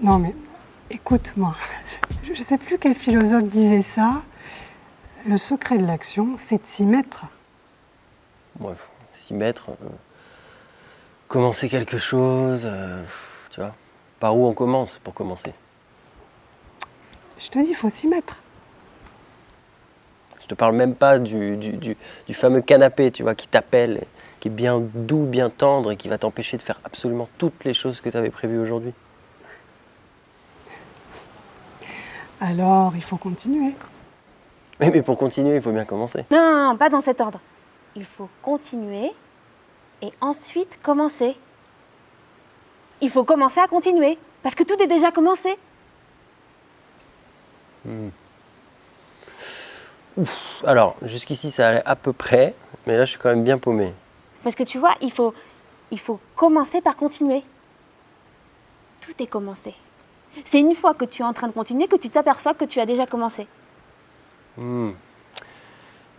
Non mais, écoute-moi, je ne sais plus quel philosophe disait ça. Le secret de l'action, c'est de s'y mettre. Ouais, s'y mettre, commencer quelque chose, tu vois. Par où on commence pour commencer? Je te dis, il faut s'y mettre. Je te parle même pas du fameux canapé, tu vois, qui t'appelle, qui est bien doux, bien tendre et qui va t'empêcher de faire absolument toutes les choses que tu avais prévues aujourd'hui. Alors, il faut continuer. Mais pour continuer, il faut bien commencer. Non, non, non, pas dans cet ordre. Il faut continuer et ensuite commencer. Il faut commencer à continuer, parce que tout est déjà commencé. Ouf. Alors, jusqu'ici, ça allait à peu près, mais là, je suis quand même bien paumé. Parce que tu vois, il faut commencer par continuer. Tout est commencé. C'est une fois que tu es en train de continuer que tu t'aperçois que tu as déjà commencé.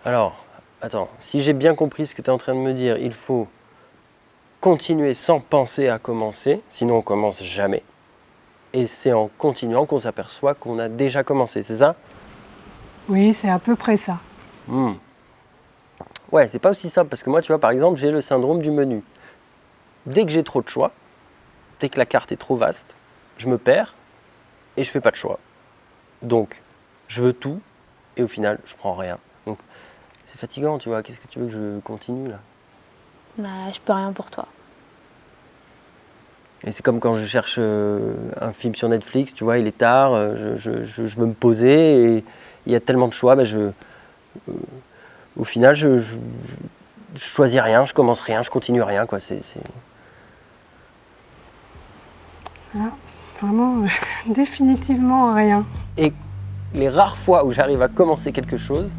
Alors, attends, si j'ai bien compris ce que tu es en train de me dire, il faut continuer sans penser à commencer, sinon on commence jamais. Et c'est en continuant qu'on s'aperçoit qu'on a déjà commencé, c'est ça? Oui, c'est à peu près ça. Ouais, c'est pas aussi simple parce que moi, tu vois, par exemple, j'ai le syndrome du menu. Dès que j'ai trop de choix, dès que la carte est trop vaste, je me perds et je fais pas de choix. Donc, je veux tout et au final, je prends rien. Donc, c'est fatigant, tu vois. Qu'est-ce que tu veux que je continue là? Bah, je peux rien pour toi. Et c'est comme quand je cherche un film sur Netflix, tu vois, il est tard, je veux me poser et il y a tellement de choix, mais au final, je choisis rien, je commence rien, je continue rien, quoi. Ah, vraiment, définitivement rien. Et les rares fois où j'arrive à commencer quelque chose,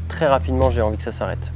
très rapidement, j'ai envie que ça s'arrête.